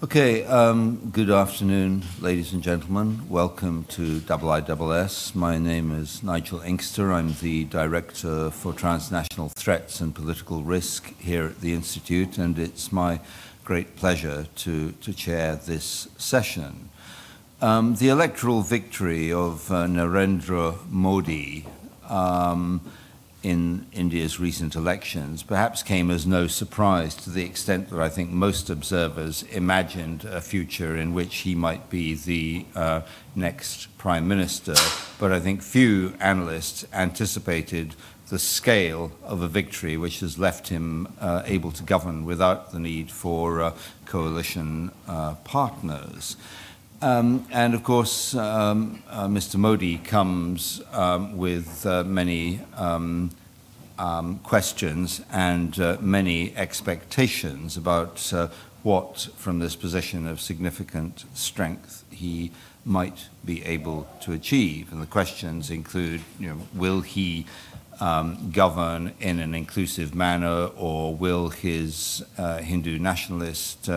Okay, good afternoon, ladies and gentlemen. Welcome to IISS. My name is Nigel Inkster. I'm the Director for Transnational Threats and Political Risk here at the Institute, and it's my great pleasure to chair this session. The electoral victory of Narendra Modi in India's recent elections perhaps came as no surprise, to the extent that I think most observers imagined a future in which he might be the next Prime Minister. But I think few analysts anticipated the scale of a victory which has left him able to govern without the need for coalition partners. And of course, Mr. Modi comes with many questions and many expectations about what, from this position of significant strength, he might be able to achieve. And the questions include, will he govern in an inclusive manner, or will his Hindu nationalist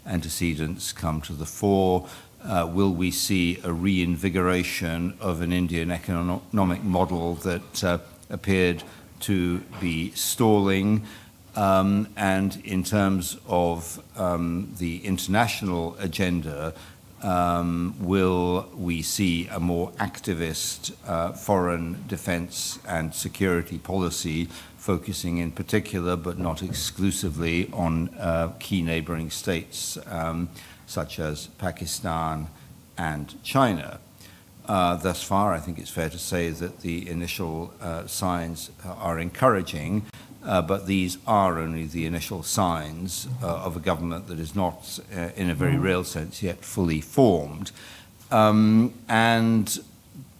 antecedents come to the fore? Will we see a reinvigoration of an Indian economic model that appeared to be stalling? And in terms of the international agenda, will we see a more activist foreign defense and security policy, focusing in particular but not exclusively on key neighboring states such as Pakistan and China? Thus far, I think it's fair to say that the initial signs are encouraging, but these are only the initial signs of a government that is not, in a very real sense, yet fully formed. And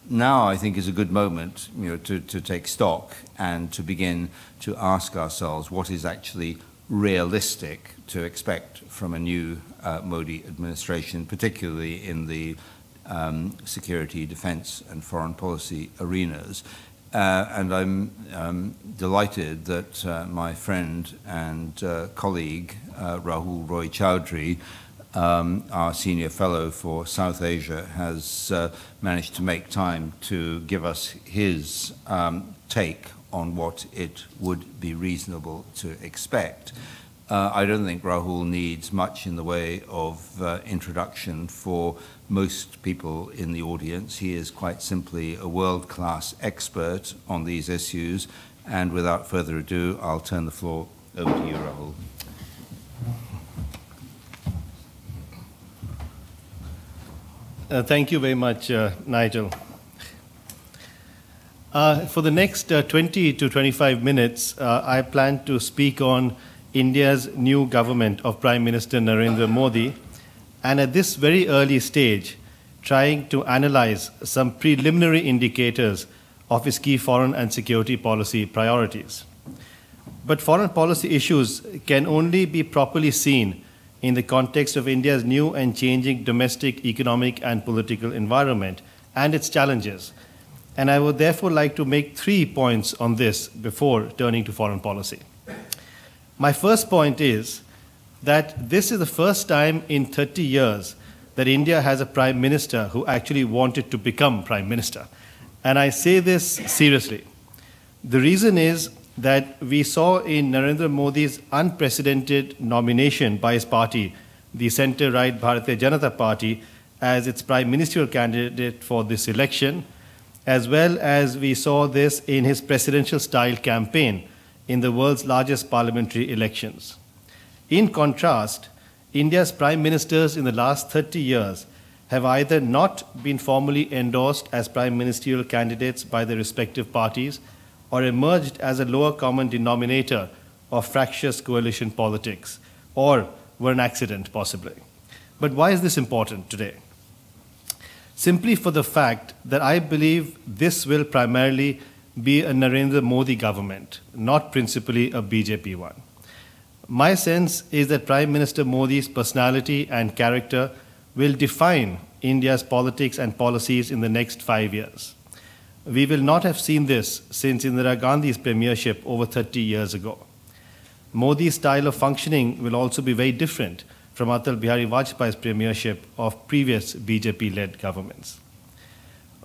now I think is a good moment to take stock and to begin to ask ourselves what is actually realistic to expect from a new Modi administration, particularly in the security, defense, and foreign policy arenas. And I'm delighted that my friend and colleague, Rahul Roy Chowdhury, our senior fellow for South Asia, has managed to make time to give us his take on what it would be reasonable to expect. I don't think Rahul needs much in the way of introduction for most people in the audience. He is quite simply a world-class expert on these issues. And without further ado, I'll turn the floor over to you, Rahul. Thank you very much, Nigel. For the next 20 to 25 minutes, I plan to speak on India's new government of Prime Minister Narendra Modi, and at this very early stage, trying to analyze some preliminary indicators of his key foreign and security policy priorities. But foreign policy issues can only be properly seen in the context of India's new and changing domestic, economic, and political environment and its challenges. And I would therefore like to make 3 points on this before turning to foreign policy. My first point is that this is the first time in 30 years that India has a prime minister who actually wanted to become prime minister. And I say this seriously. The reason is that we saw in Narendra Modi's unprecedented nomination by his party, the centre-right Bharatiya Janata Party, as its prime ministerial candidate for this election, as well as we saw this in his presidential-style campaign in the world's largest parliamentary elections. In contrast, India's prime ministers in the last 30 years have either not been formally endorsed as prime ministerial candidates by their respective parties or emerged as a lower common denominator of fractious coalition politics, or were an accident, possibly. But why is this important today? Simply for the fact that I believe this will primarily be a Narendra Modi government, not principally a BJP one. My sense is that Prime Minister Modi's personality and character will define India's politics and policies in the next 5 years. We will not have seen this since Indira Gandhi's premiership over 30 years ago. Modi's style of functioning will also be very different from Atal Bihari Vajpayee's premiership of previous BJP-led governments.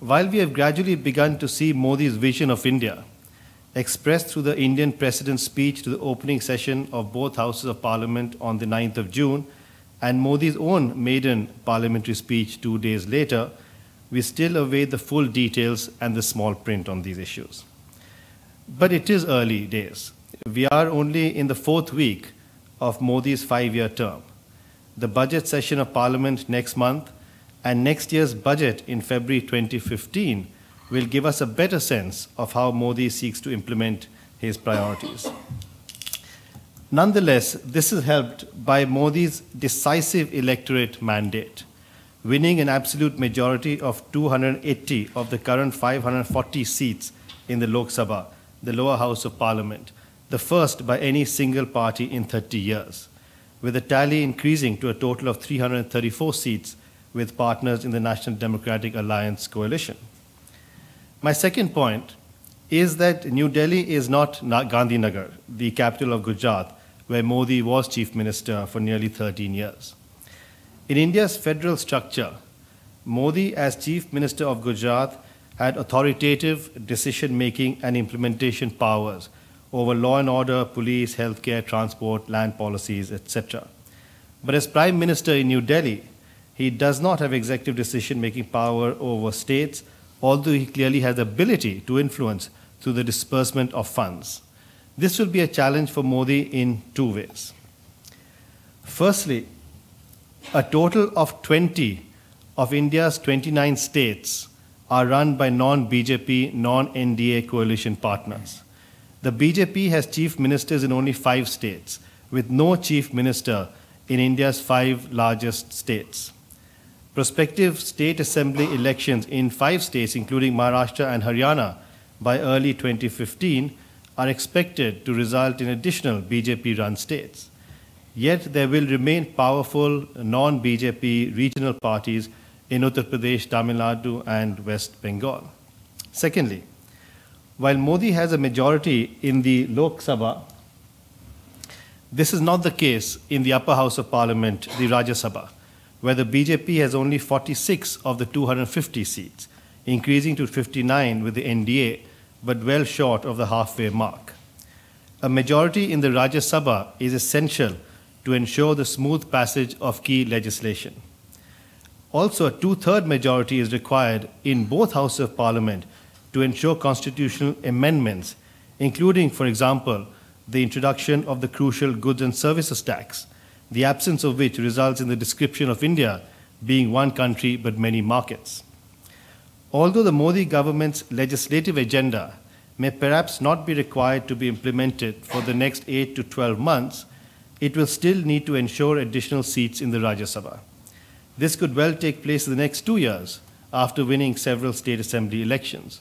While we have gradually begun to see Modi's vision of India expressed through the Indian President's speech to the opening session of both Houses of Parliament on the 9th of June and Modi's own maiden parliamentary speech 2 days later, we still await the full details and the small print on these issues. But it is early days. We are only in the 4th week of Modi's 5-year term. The budget session of Parliament next month and next year's budget in February 2015 will give us a better sense of how Modi seeks to implement his priorities. Nonetheless, this is helped by Modi's decisive electorate mandate, winning an absolute majority of 280 of the current 540 seats in the Lok Sabha, the lower house of Parliament, the first by any single party in 30 years, with the tally increasing to a total of 334 seats with partners in the National Democratic Alliance coalition. My second point is that New Delhi is not Gandhinagar, the capital of Gujarat, where Modi was chief minister for nearly 13 years. In India's federal structure, Modi, as chief minister of Gujarat, had authoritative decision-making and implementation powers over law and order, police, healthcare, transport, land policies, etc. But as prime minister in New Delhi, he does not have executive decision-making power over states, although he clearly has the ability to influence through the disbursement of funds. This will be a challenge for Modi in 2 ways. Firstly, a total of 20 of India's 29 states are run by non-BJP, non-NDA coalition partners. The BJP has chief ministers in only 5 states, with no chief minister in India's 5 largest states. Prospective state assembly elections in 5 states, including Maharashtra and Haryana, by early 2015 are expected to result in additional BJP-run states. Yet there will remain powerful non-BJP regional parties in Uttar Pradesh, Tamil Nadu, and West Bengal. Secondly, while Modi has a majority in the Lok Sabha, this is not the case in the upper house of Parliament, the Rajya Sabha, where the BJP has only 46 of the 250 seats, increasing to 59 with the NDA, but well short of the halfway mark. A majority in the Rajya Sabha is essential to ensure the smooth passage of key legislation. Also, a 2/3 majority is required in both houses of Parliament to ensure constitutional amendments, including, for example, the introduction of the crucial goods and services tax, the absence of which results in the description of India being one country but many markets. Although the Modi government's legislative agenda may perhaps not be required to be implemented for the next 8 to 12 months, it will still need to ensure additional seats in the Rajya Sabha. This could well take place in the next 2 years after winning several state assembly elections.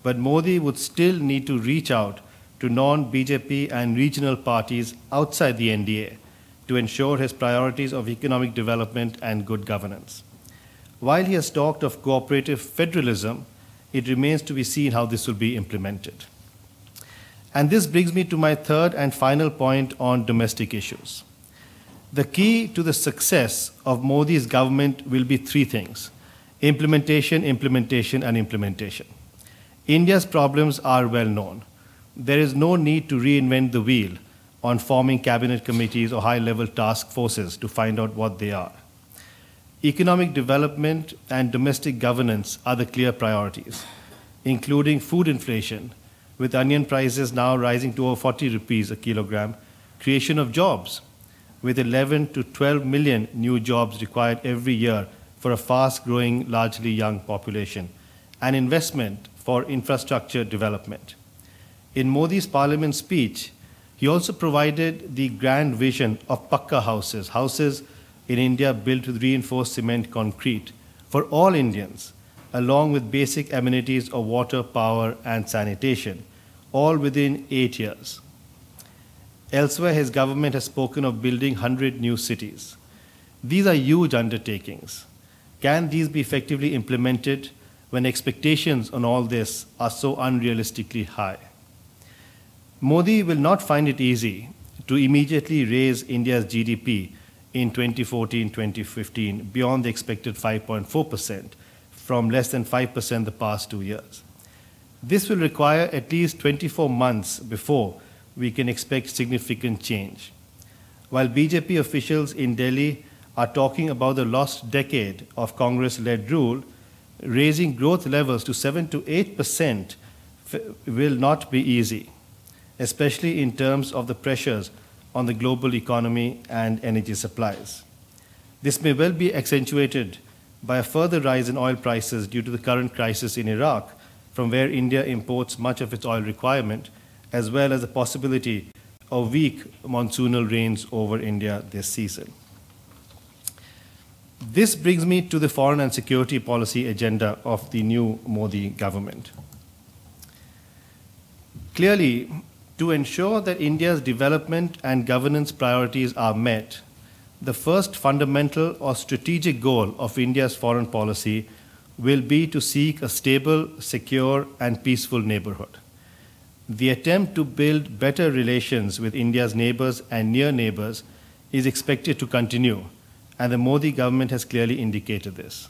But Modi would still need to reach out to non-BJP and regional parties outside the NDA to ensure his priorities of economic development and good governance. While he has talked of cooperative federalism, it remains to be seen how this will be implemented. And this brings me to my third and final point on domestic issues. The key to the success of Modi's government will be 3 things: implementation, implementation, and implementation. India's problems are well known. There is no need to reinvent the wheel on forming cabinet committees or high-level task forces to find out what they are. Economic development and domestic governance are the clear priorities, including food inflation, with onion prices now rising to over 40 rupees a kilogram, creation of jobs, with 11 to 12 million new jobs required every year for a fast-growing, largely young population, and investment for infrastructure development. In Modi's parliament speech, he also provided the grand vision of Pakka houses, houses in India built with reinforced cement concrete for all Indians, along with basic amenities of water, power, and sanitation, all within 8 years. Elsewhere, his government has spoken of building 100 new cities. These are huge undertakings. Can these be effectively implemented when expectations on all this are so unrealistically high? Modi will not find it easy to immediately raise India's GDP in 2014-2015, beyond the expected 5.4%, from less than 5% the past 2 years. This will require at least 24 months before we can expect significant change. While BJP officials in Delhi are talking about the lost decade of Congress-led rule, raising growth levels to 7 to 8% will not be easy, especially in terms of the pressures on the global economy and energy supplies. This may well be accentuated by a further rise in oil prices due to the current crisis in Iraq, from where India imports much of its oil requirement, as well as the possibility of weak monsoonal rains over India this season. This brings me to the foreign and security policy agenda of the new Modi government. Clearly, to ensure that India's development and governance priorities are met, the first fundamental or strategic goal of India's foreign policy will be to seek a stable, secure, and peaceful neighborhood. The attempt to build better relations with India's neighbors and near neighbors is expected to continue, and the Modi government has clearly indicated this.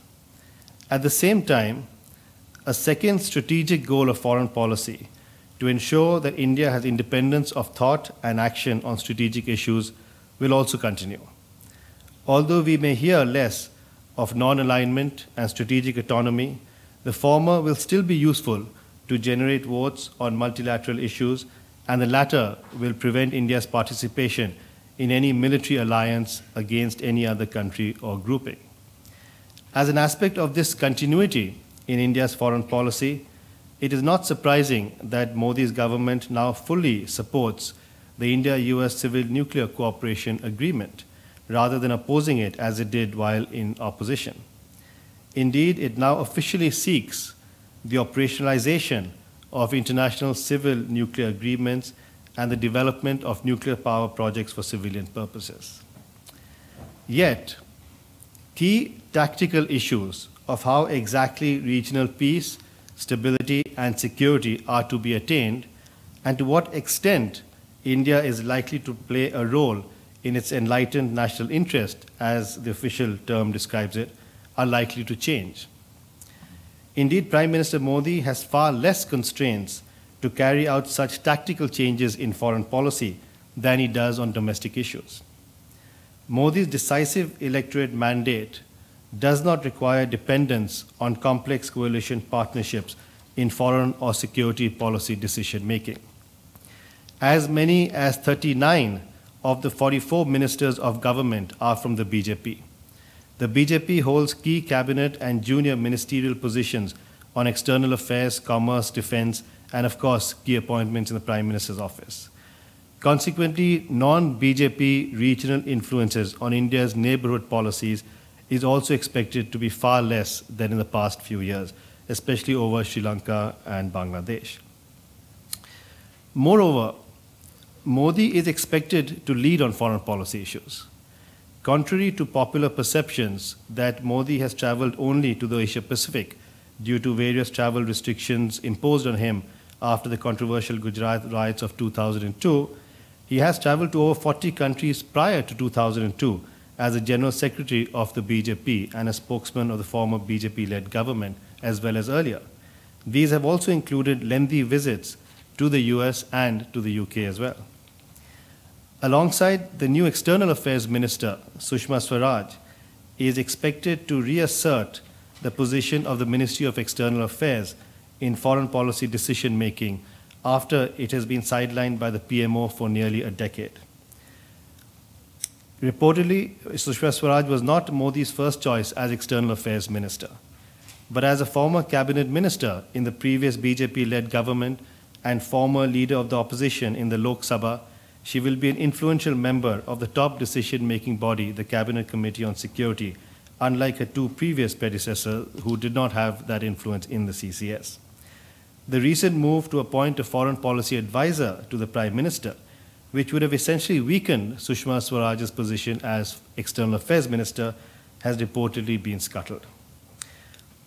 At the same time, a second strategic goal of foreign policy, to ensure that India has independence of thought and action on strategic issues, will also continue. Although we may hear less of non-alignment and strategic autonomy, the former will still be useful to generate votes on multilateral issues, and the latter will prevent India's participation in any military alliance against any other country or grouping. As an aspect of this continuity in India's foreign policy, it is not surprising that Modi's government now fully supports the India-US Civil Nuclear Cooperation Agreement, rather than opposing it as it did while in opposition. Indeed, it now officially seeks the operationalization of international civil nuclear agreements and the development of nuclear power projects for civilian purposes. Yet, key tactical issues of how exactly regional peace, stability, and security are to be attained, and to what extent India is likely to play a role in its enlightened national interest, as the official term describes it, are likely to change. Indeed, Prime Minister Modi has far less constraints to carry out such tactical changes in foreign policy than he does on domestic issues. Modi's decisive electorate mandate does not require dependence on complex coalition partnerships in foreign or security policy decision-making. As many as 39 of the 44 ministers of government are from the BJP. The BJP holds key cabinet and junior ministerial positions on external affairs, commerce, defense, and of course, key appointments in the Prime Minister's office. Consequently, non-BJP regional influences on India's neighborhood policies is also expected to be far less than in the past few years, especially over Sri Lanka and Bangladesh. Moreover, Modi is expected to lead on foreign policy issues. Contrary to popular perceptions that Modi has traveled only to the Asia-Pacific due to various travel restrictions imposed on him after the controversial Gujarat riots of 2002, he has traveled to over 40 countries prior to 2002 as the General Secretary of the BJP and a spokesman of the former BJP-led government, as well as earlier. These have also included lengthy visits to the US and to the UK as well. Alongside the new External Affairs Minister, Sushma Swaraj, is expected to reassert the position of the Ministry of External Affairs in foreign policy decision-making after it has been sidelined by the PMO for nearly a decade. Reportedly, Sushma Swaraj was not Modi's first choice as External Affairs Minister, but as a former cabinet minister in the previous BJP-led government and former leader of the opposition in the Lok Sabha, she will be an influential member of the top decision-making body, the Cabinet Committee on Security, unlike her two previous predecessors who did not have that influence in the CCS. The recent move to appoint a foreign policy advisor to the Prime Minister, which would have essentially weakened Sushma Swaraj's position as External Affairs Minister, has reportedly been scuttled.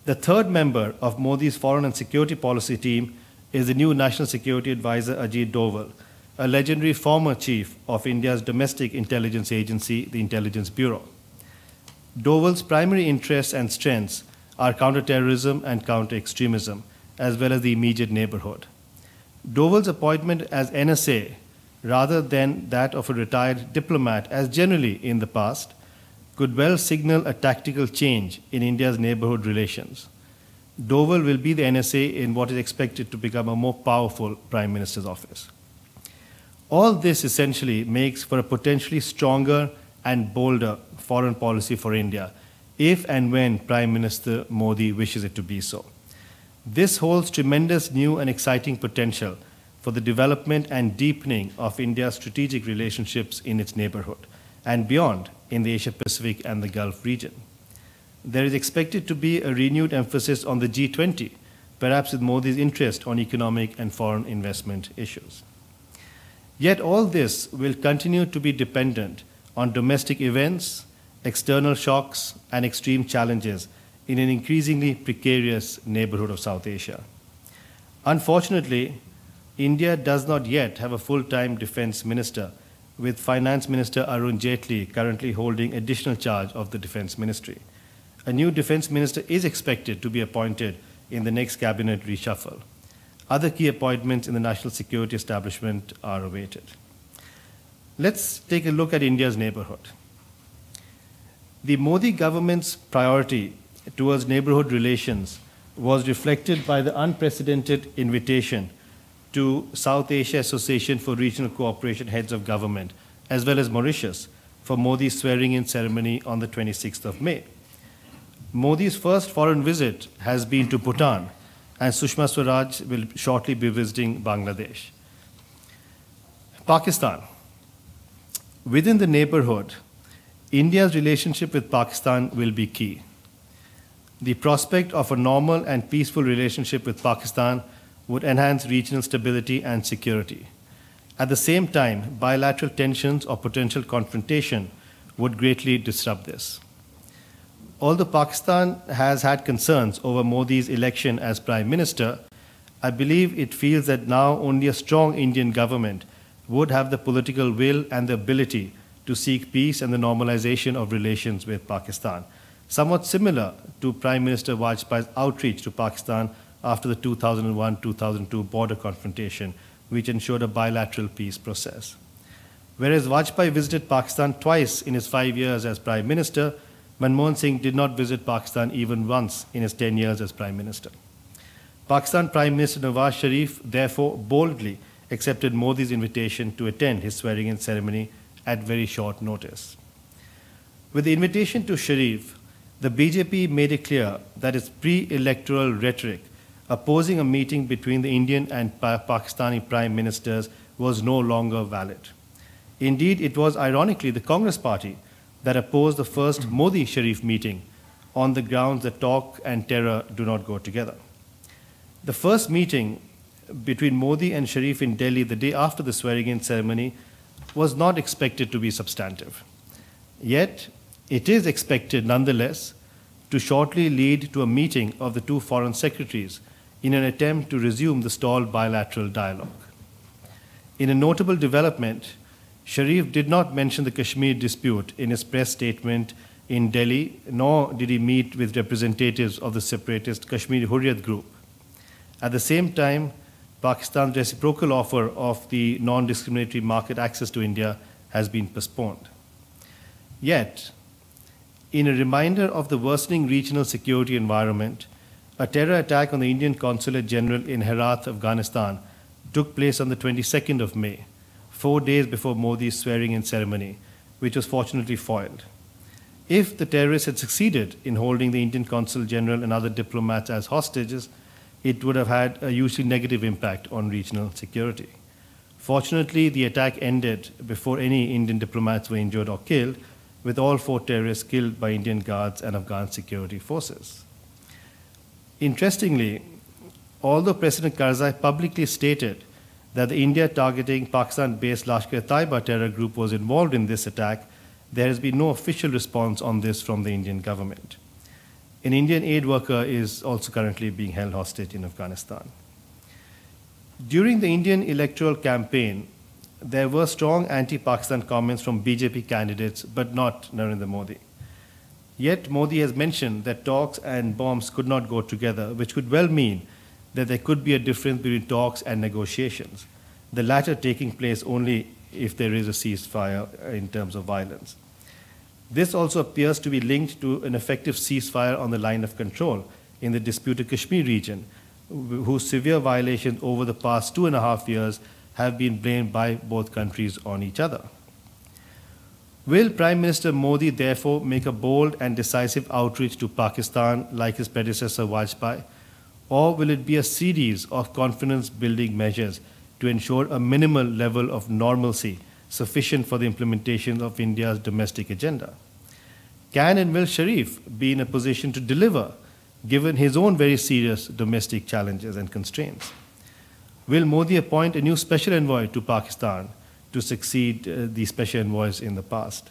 The third member of Modi's foreign and security policy team is the new National Security Advisor Ajit Doval, a legendary former chief of India's domestic intelligence agency, the Intelligence Bureau. Doval's primary interests and strengths are counterterrorism and counter-extremism, as well as the immediate neighborhood. Doval's appointment as NSA, rather than that of a retired diplomat, as generally in the past, could well signal a tactical change in India's neighborhood relations. Doval will be the NSA in what is expected to become a more powerful Prime Minister's office. All this essentially makes for a potentially stronger and bolder foreign policy for India, if and when Prime Minister Modi wishes it to be so. This holds tremendous new and exciting potential for the development and deepening of India's strategic relationships in its neighborhood and beyond in the Asia-Pacific and the Gulf region. There is expected to be a renewed emphasis on the G20, perhaps with Modi's interest on economic and foreign investment issues. Yet all this will continue to be dependent on domestic events, external shocks, and extreme challenges in an increasingly precarious neighborhood of South Asia. Unfortunately, India does not yet have a full-time defense minister, with Finance Minister Arun Jaitley currently holding additional charge of the defense ministry. A new defense minister is expected to be appointed in the next cabinet reshuffle. Other key appointments in the national security establishment are awaited. Let's take a look at India's neighborhood. The Modi government's priority towards neighborhood relations was reflected by the unprecedented invitation to South Asia Association for Regional Cooperation Heads of Government, as well as Mauritius, for Modi's swearing-in ceremony on the 26th of May. Modi's first foreign visit has been to Bhutan, and Sushma Swaraj will shortly be visiting Bangladesh. Pakistan. Within the neighborhood, India's relationship with Pakistan will be key. The prospect of a normal and peaceful relationship with Pakistan would enhance regional stability and security. At the same time, bilateral tensions or potential confrontation would greatly disrupt this. Although Pakistan has had concerns over Modi's election as Prime Minister, I believe it feels that now only a strong Indian government would have the political will and the ability to seek peace and the normalization of relations with Pakistan, somewhat similar to Prime Minister Vajpayee's outreach to Pakistan after the 2001-2002 border confrontation, which ensured a bilateral peace process. Whereas Vajpayee visited Pakistan twice in his 5 years as Prime Minister, Manmohan Singh did not visit Pakistan even once in his 10 years as Prime Minister. Pakistan Prime Minister Nawaz Sharif therefore boldly accepted Modi's invitation to attend his swearing-in ceremony at very short notice. With the invitation to Sharif, the BJP made it clear that its pre-electoral rhetoric opposing a meeting between the Indian and Pakistani Prime Ministers was no longer valid. Indeed, it was ironically the Congress party that opposed the first Modi-Sharif meeting on the grounds that talk and terror do not go together. The first meeting between Modi and Sharif in Delhi the day after the swearing-in ceremony was not expected to be substantive. Yet, it is expected nonetheless to shortly lead to a meeting of the two foreign secretaries in an attempt to resume the stalled bilateral dialogue. In a notable development, Sharif did not mention the Kashmir dispute in his press statement in Delhi, nor did he meet with representatives of the separatist Kashmir Hurriyat group. At the same time, Pakistan's reciprocal offer of the non-discriminatory market access to India has been postponed. Yet, in a reminder of the worsening regional security environment, a terror attack on the Indian Consulate General in Herat, Afghanistan, took place on the 22nd of May, 4 days before Modi's swearing-in ceremony, which was fortunately foiled. If the terrorists had succeeded in holding the Indian Consul General and other diplomats as hostages, it would have had a hugely negative impact on regional security. Fortunately, the attack ended before any Indian diplomats were injured or killed, with all 4 terrorists killed by Indian guards and Afghan security forces. Interestingly, although President Karzai publicly stated that the India targeting Pakistan-based Lashkar-e-Taiba terror group was involved in this attack, there has been no official response on this from the Indian government. An Indian aid worker is also currently being held hostage in Afghanistan. During the Indian electoral campaign, there were strong anti-Pakistan comments from BJP candidates, but not Narendra Modi. Yet Modi has mentioned that talks and bombs could not go together, which could well mean that there could be a difference between talks and negotiations, the latter taking place only if there is a ceasefire in terms of violence. This also appears to be linked to an effective ceasefire on the line of control in the disputed Kashmir region, whose severe violations over the past 2.5 years have been blamed by both countries on each other. Will Prime Minister Modi therefore make a bold and decisive outreach to Pakistan like his predecessor Vajpayee, or will it be a series of confidence-building measures to ensure a minimal level of normalcy sufficient for the implementation of India's domestic agenda? Can and will Sharif be in a position to deliver, given his own very serious domestic challenges and constraints? Will Modi appoint a new special envoy to Pakistan to succeed the special envoys in the past?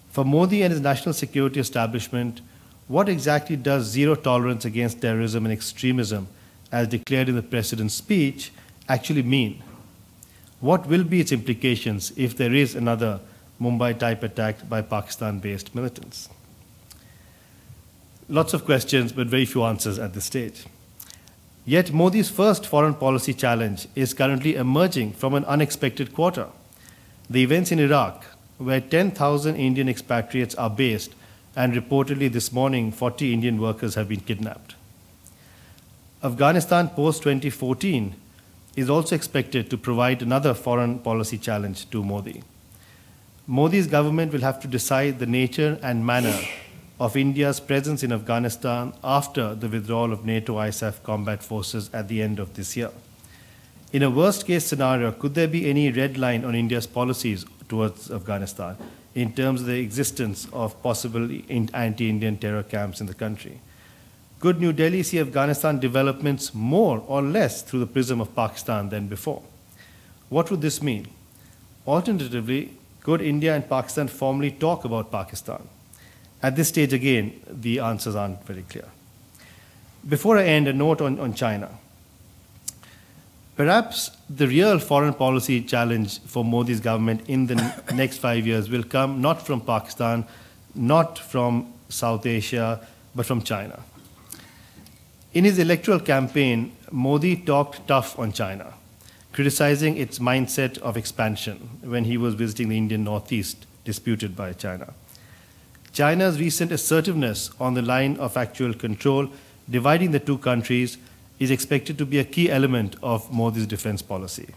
For Modi and his national security establishment, what exactly does zero tolerance against terrorism and extremism, as declared in the President's speech, actually mean? What will be its implications if there is another Mumbai-type attack by Pakistan-based militants? Lots of questions, but very few answers at this stage. Yet Modi's first foreign policy challenge is currently emerging from an unexpected quarter: the events in Iraq, where 10,000 Indian expatriates are based, and reportedly this morning 40 Indian workers have been kidnapped. Afghanistan post-2014 is also expected to provide another foreign policy challenge to Modi. Modi's government will have to decide the nature and manner of India's presence in Afghanistan after the withdrawal of NATO ISAF combat forces at the end of this year. In a worst-case scenario, could there be any red line on India's policies towards Afghanistan in terms of the existence of possible anti-Indian terror camps in the country? Could New Delhi see Afghanistan developments more or less through the prism of Pakistan than before? What would this mean? Alternatively, could India and Pakistan formally talk about Pakistan? At this stage, again, the answers aren't very clear. Before I end, a note on China. Perhaps the real foreign policy challenge for Modi's government in the next 5 years will come not from Pakistan, not from South Asia, but from China. In his electoral campaign, Modi talked tough on China, criticizing its mindset of expansion when he was visiting the Indian Northeast, disputed by China. China's recent assertiveness on the line of actual control, dividing the two countries, is expected to be a key element of Modi's defense policy.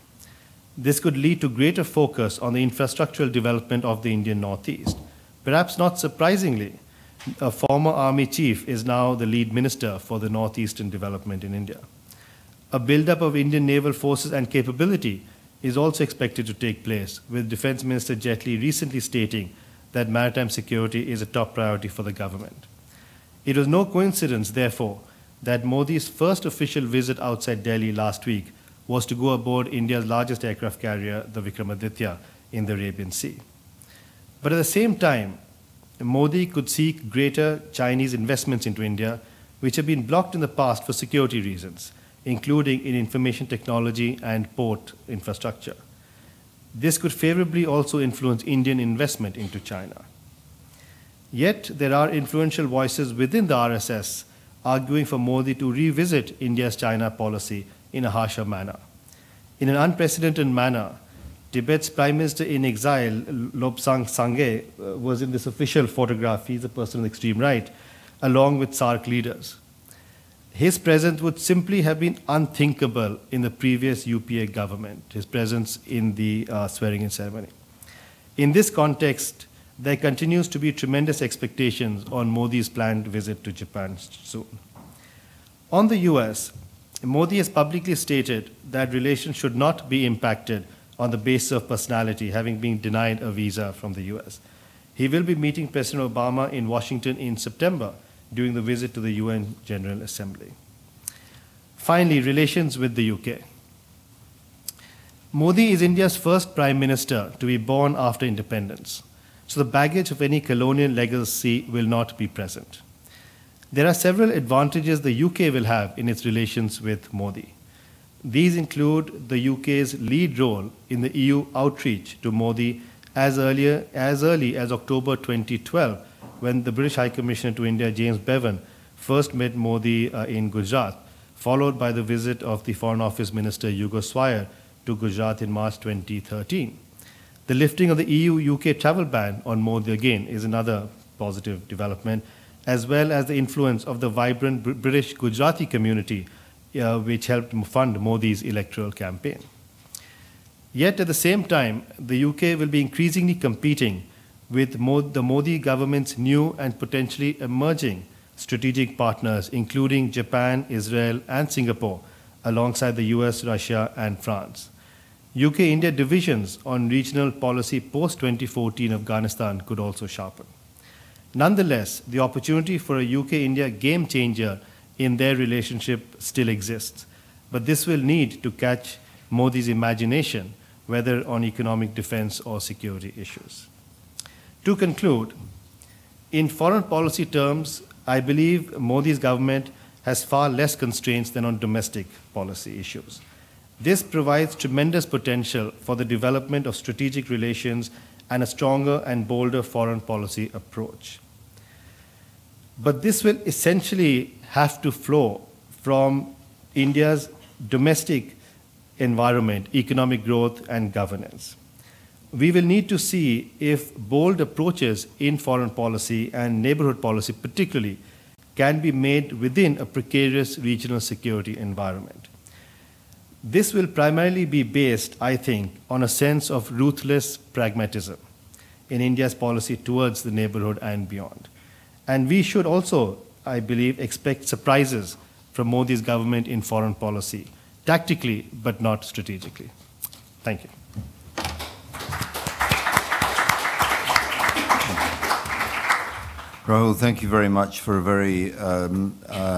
This could lead to greater focus on the infrastructural development of the Indian Northeast. Perhaps not surprisingly, a former army chief is now the lead minister for the Northeastern development in India. A buildup of Indian naval forces and capability is also expected to take place, with Defense Minister Jaitley recently stating that maritime security is a top priority for the government. It was no coincidence, therefore, that Modi's first official visit outside Delhi last week was to go aboard India's largest aircraft carrier, the Vikramaditya, in the Arabian Sea. But at the same time, Modi could seek greater Chinese investments into India, which have been blocked in the past for security reasons, including in information technology and port infrastructure. This could favorably also influence Indian investment into China. Yet, there are influential voices within the RSS arguing for Modi to revisit India's China policy in a harsher manner. In an unprecedented manner, Tibet's Prime Minister in exile, Lobsang Sangay, was in this official photograph. He's a person on the extreme right, along with SAARC leaders. His presence would simply have been unthinkable in the previous UPA government, his presence in the swearing-in ceremony. In this context, there continues to be tremendous expectations on Modi's planned visit to Japan soon. On the US, Modi has publicly stated that relations should not be impacted on the basis of personality, having been denied a visa from the US. He will be meeting President Obama in Washington in September during the visit to the UN General Assembly. Finally, relations with the UK. Modi is India's first Prime Minister to be born after independence, so the baggage of any colonial legacy will not be present. There are several advantages the UK will have in its relations with Modi. These include the UK's lead role in the EU outreach to Modi as early as October 2012, when the British High Commissioner to India, James Bevan, first met Modi in Gujarat, followed by the visit of the Foreign Office Minister Hugo Swire to Gujarat in March 2013. The lifting of the EU-UK travel ban on Modi again is another positive development, as well as the influence of the vibrant British Gujarati community, which helped fund Modi's electoral campaign. Yet at the same time, the UK will be increasingly competing with the Modi government's new and potentially emerging strategic partners, including Japan, Israel, and Singapore, alongside the US, Russia, and France. UK-India divisions on regional policy post-2014 Afghanistan could also sharpen. Nonetheless, the opportunity for a UK-India game changer in their relationship still exists, but this will need to catch Modi's imagination, whether on economic, defense, or security issues. To conclude, in foreign policy terms, I believe Modi's government has far less constraints than on domestic policy issues. This provides tremendous potential for the development of strategic relations and a stronger and bolder foreign policy approach. But this will essentially have to flow from India's domestic environment, economic growth, and governance. We will need to see if bold approaches in foreign policy and neighborhood policy particularly can be made within a precarious regional security environment. This will primarily be based, I think, on a sense of ruthless pragmatism in India's policy towards the neighborhood and beyond. And we should also, I believe, expect surprises from Modi's government in foreign policy, tactically but not strategically. Thank you. Rahul, thank you very much for a very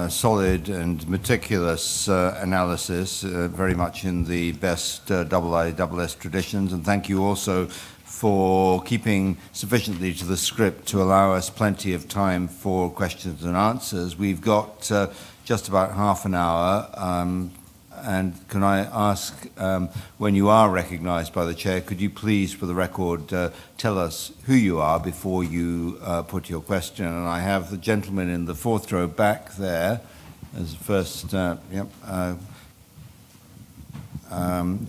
solid and meticulous analysis, very much in the best IISS traditions, and thank you also for keeping sufficiently to the script to allow us plenty of time for questions and answers. We've got just about half an hour, and can I ask, when you are recognized by the chair, could you please, for the record, tell us who you are before you put your question? And I have the gentleman in the fourth row back there as the first. Yep.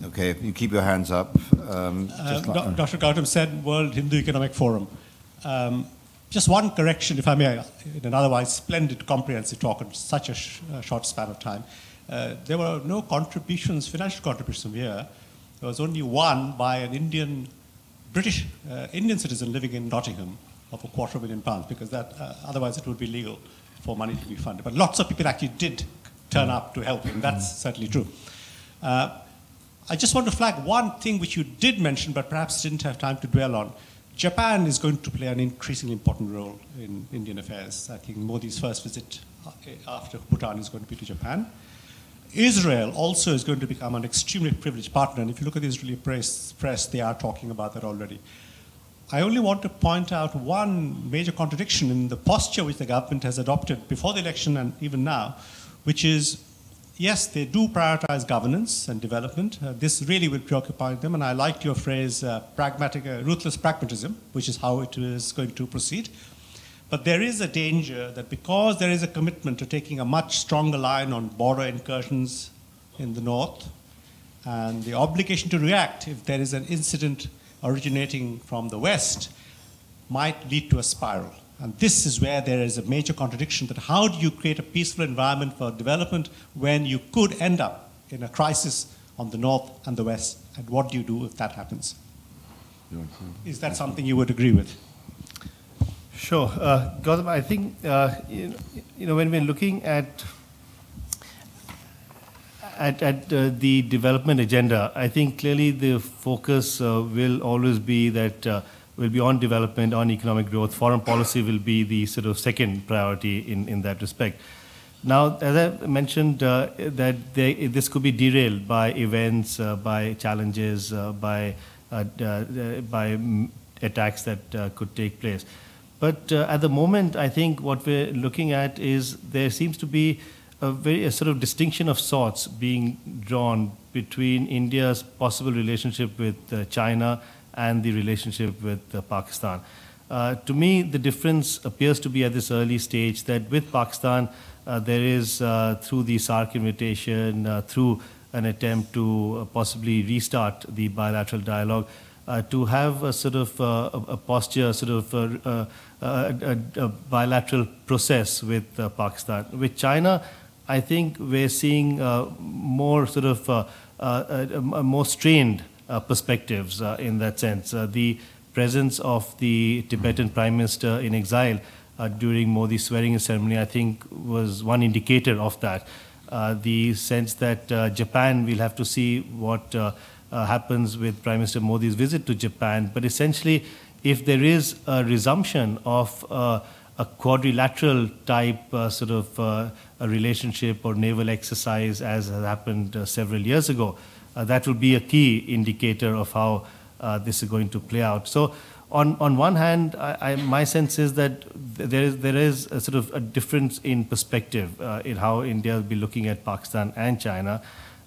Okay, if you keep your hands up. Dr. Gautam said World Hindu Economic Forum. Just one correction, if I may, in an otherwise splendid, comprehensive talk in such a short span of time. There were no contributions, financial contributions from here. There was only one by an British Indian citizen living in Nottingham of £250 million, because that, otherwise it would be legal for money to be funded. But lots of people actually did turn up to help him. That's certainly true. I just want to flag one thing which you did mention, but perhaps didn't have time to dwell on. Japan is going to play an increasingly important role in Indian affairs. I think Modi's first visit after Bhutan is going to be to Japan. Israel also is going to become an extremely privileged partner, and if you look at the Israeli press, they are talking about that already. I only want to point out one major contradiction in the posture which the government has adopted before the election and even now, which is, yes, they do prioritize governance and development. This really will preoccupy them, and I liked your phrase, ruthless pragmatism, which is how it is going to proceed. But there is a danger that because there is a commitment to taking a much stronger line on border incursions in the north, and the obligation to react if there is an incident originating from the west, might lead to a spiral. And this is where there is a major contradiction, that how do you create a peaceful environment for development when you could end up in a crisis on the north and the west, and what do you do if that happens? Is that something you would agree with? Sure. Gautam, I think, when we're looking at the development agenda, I think clearly the focus will always be that will be on development, on economic growth. Foreign policy will be the sort of second priority in that respect. Now, as I mentioned, this could be derailed by events, by challenges, by attacks that could take place. But at the moment, I think what we're looking at is there seems to be a sort of distinction of sorts being drawn between India's possible relationship with China and the relationship with Pakistan. To me, the difference appears to be at this early stage that with Pakistan, there is, through the SAARC invitation, through an attempt to possibly restart the bilateral dialogue, to have a sort of a posture, sort of a bilateral process with Pakistan. With China, I think we're seeing more sort of more strained perspectives in that sense. The presence of the Tibetan Prime Minister in exile during Modi's swearing-in ceremony, I think, was one indicator of that. The sense that Japan, we'll have to see what happens with Prime Minister Modi's visit to Japan, but essentially, if there is a resumption of a quadrilateral type sort of a relationship or naval exercise as has happened several years ago, that will be a key indicator of how this is going to play out. So on one hand, my sense is that there is a sort of a difference in perspective in how India will be looking at Pakistan and China,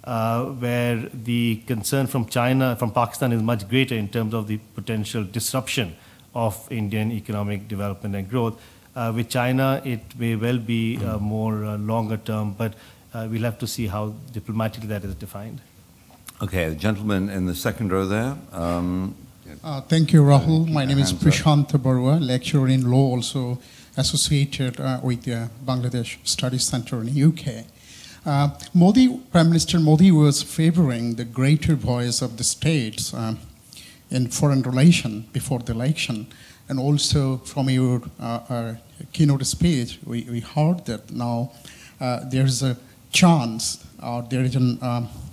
where the concern from Pakistan is much greater in terms of the potential disruption of Indian economic development and growth. With China, it may well be more longer term, but we'll have to see how diplomatically that is defined. Okay, the gentleman in the second row there. Thank you, Rahul. My name is Prashant Barua, lecturer in law, also associated with the Bangladesh Studies Center in the UK. Prime Minister Modi was favoring the greater voice of the states in foreign relation before the election. And also from your keynote speech, we heard that now there's a chance or there is an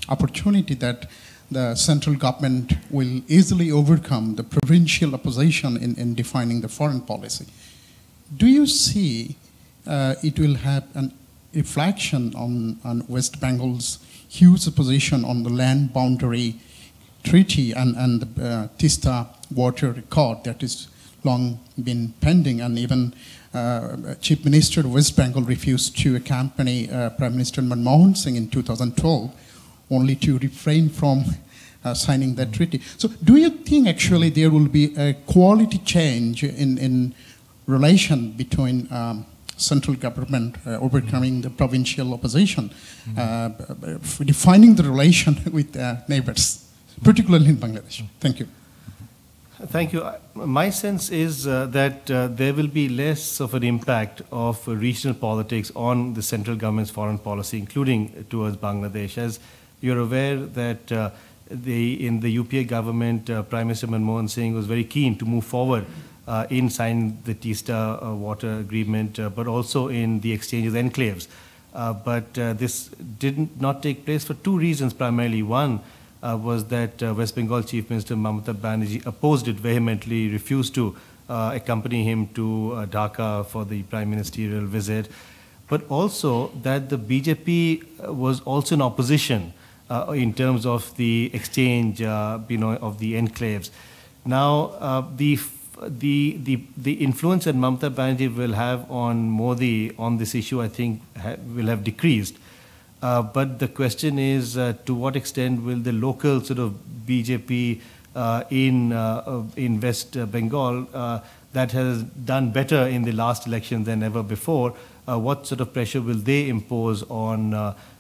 opportunity that the central government will easily overcome the provincial opposition in defining the foreign policy. Do you see it will have an reflection on West Bengal's huge opposition on the land boundary treaty and the Tista water record that is long been pending, and even Chief Minister of West Bengal refused to accompany Prime Minister Manmohan Singh in 2012, only to refrain from signing that treaty. So do you think actually there will be a quality change in relation between central government overcoming the provincial opposition, defining the relation with neighbors, particularly in Bangladesh? Thank you. Thank you. My sense is that there will be less of an impact of regional politics on the central government's foreign policy, including towards Bangladesh. As you're aware that in the UPA government, Prime Minister Manmohan Singh was very keen to move forward in signing the Tista water agreement, but also in the exchange of enclaves. But this did not take place for two reasons primarily. One was that West Bengal Chief Minister Mamata Banerjee opposed it vehemently, refused to accompany him to Dhaka for the prime ministerial visit, but also that the BJP was also in opposition in terms of the exchange, of the enclaves. Now, the influence that Mamata Banerjee will have on Modi on this issue, I think, will have decreased. But the question is, to what extent will the local sort of BJP in West Bengal that has done better in the last election than ever before, what sort of pressure will they impose on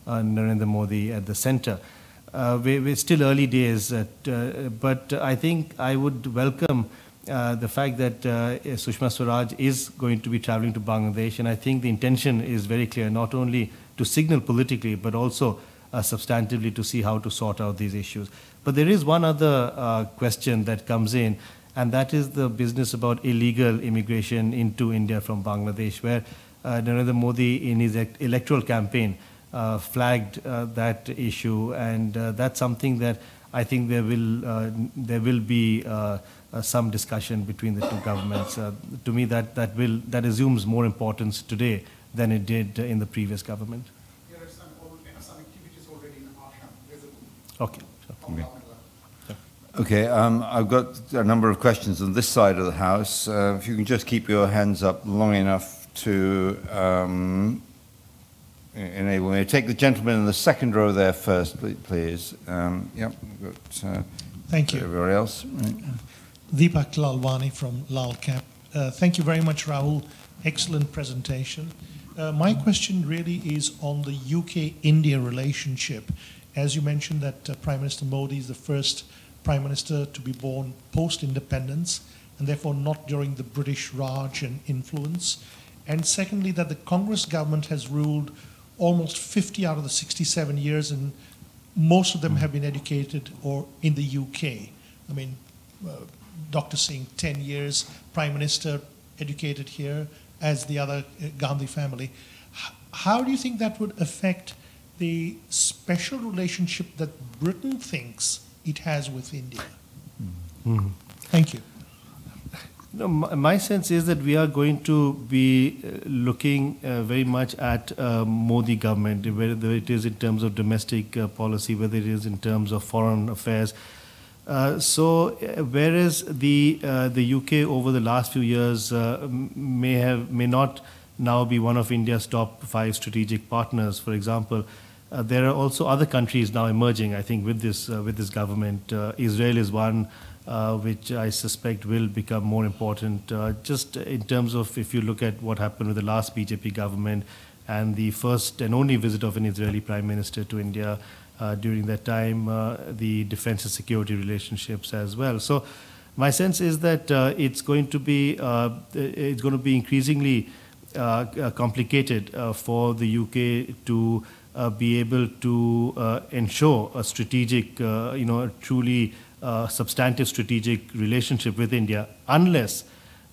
Narendra Modi at the center? We're still early days, but I think I would welcome the fact that Sushma Swaraj is going to be traveling to Bangladesh, and I think the intention is very clear, not only to signal politically, but also substantively to see how to sort out these issues. But there is one other question that comes in, and that is the business about illegal immigration into India from Bangladesh, where Narendra Modi in his electoral campaign flagged that issue, and that's something that I think there will be some discussion between the two governments. To me, that assumes more importance today than it did in the previous government. There are some activities already in Assam visible. Okay. Okay, I've got a number of questions on this side of the House. If you can just keep your hands up long enough to enable me. Take the gentleman in the second row there first, please. Yep, we've got thank you. Everybody else. Right. Deepak Lalwani from LalCap. Thank you very much, Rahul. Excellent presentation. My question really is on the UK-India relationship. As you mentioned that Prime Minister Modi is the first Prime Minister to be born post-independence, and therefore not during the British Raj and influence. And secondly, that the Congress government has ruled almost 50 out of the 67 years, and most of them have been educated or in the UK. I mean, Dr. Singh, 10 years, Prime Minister, educated here, as the other Gandhi family. How do you think that would affect the special relationship that Britain thinks it has with India? Mm-hmm. Thank you. No, my sense is that we are going to be looking very much at Modi government, whether it is in terms of domestic policy, whether it is in terms of foreign affairs. Whereas the UK over the last few years may not now be one of India's top 5 strategic partners, for example, there are also other countries now emerging, I think, with this government. Israel is one which I suspect will become more important, just in terms of if you look at what happened with the last BJP government and the first and only visit of an Israeli Prime Minister to India during that time, the defense and security relationships as well. So my sense is that it's going to be increasingly complicated for the UK to be able to ensure a strategic, truly substantive strategic relationship with India, unless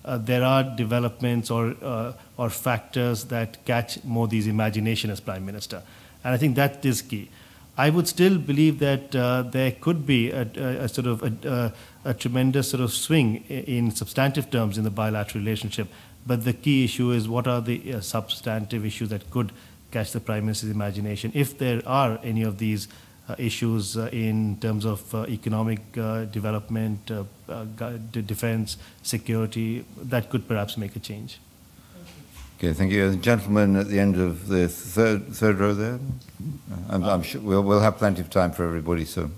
there are developments or factors that catch Modi's imagination as Prime Minister. And I think that is key. I would still believe that there could be a sort of a tremendous sort of swing in substantive terms in the bilateral relationship. But the key issue is what are the substantive issues that could catch the Prime Minister's imagination. If there are any of these issues in terms of economic development, defense, security, that could perhaps make a change. Okay, thank you. The gentleman at the end of the third row there. I'm sure we'll have plenty of time for everybody. So,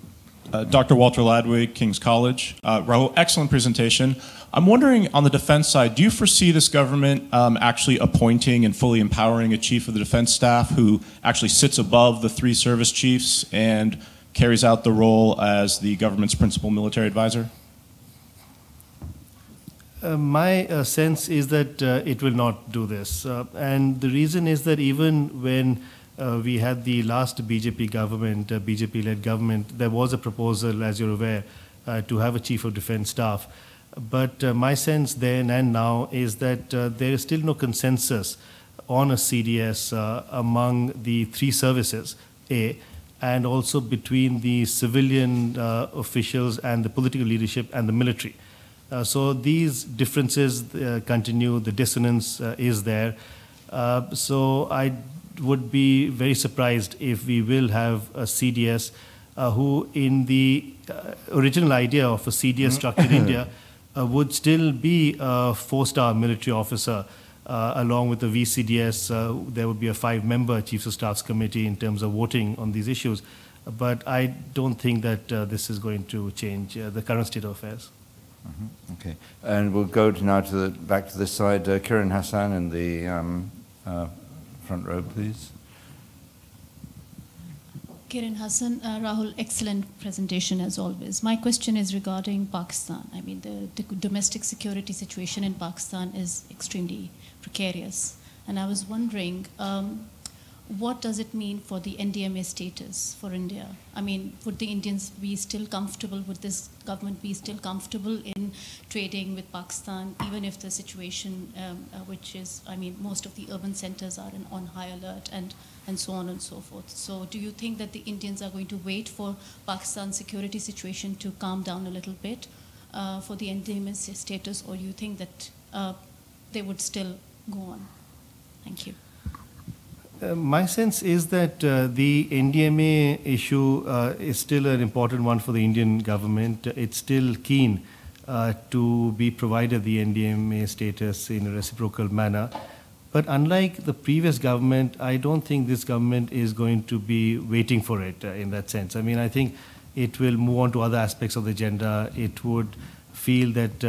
Dr. Walter Ladwig, King's College. Rahul, excellent presentation. I'm wondering, on the defense side, do you foresee this government actually appointing and fully empowering a chief of the defense staff who actually sits above the 3 service chiefs and carries out the role as the government's principal military advisor? My sense is that it will not do this. And the reason is that even when we had the last BJP government, BJP-led government, there was a proposal, as you're aware, to have a chief of defense staff. But my sense then and now is that there is still no consensus on a CDS among the 3 services, and also between the civilian officials and the political leadership and the military. So these differences continue, the dissonance is there. So I would be very surprised if we will have a CDS who, in the original idea of a CDS structure in India, would still be a 4-star military officer. Along with the VCDS, there would be a 5-member Chiefs of Staffs committee in terms of voting on these issues. But I don't think that this is going to change the current state of affairs. Okay, and we'll go now to back to this side. Kiran Hassan in the front row, please. Kiran Hassan, Rahul, excellent presentation as always. My question is regarding Pakistan. I mean, the domestic security situation in Pakistan is extremely precarious. And I was wondering, what does it mean for the NDMA status for India? I mean, would the Indians be still comfortable, would this government be still comfortable in trading with Pakistan, even if the situation, which is, I mean, most of the urban centers are on high alert and so on and so forth. So do you think that the Indians are going to wait for Pakistan's security situation to calm down a little bit for the NDMA status, or do you think that they would still go on? Thank you. My sense is that the NDMA issue is still an important one for the Indian government. It's still keen to be provided the NDMA status in a reciprocal manner. But unlike the previous government, I don't think this government is going to be waiting for it in that sense. I mean, I think it will move on to other aspects of the agenda. It would feel that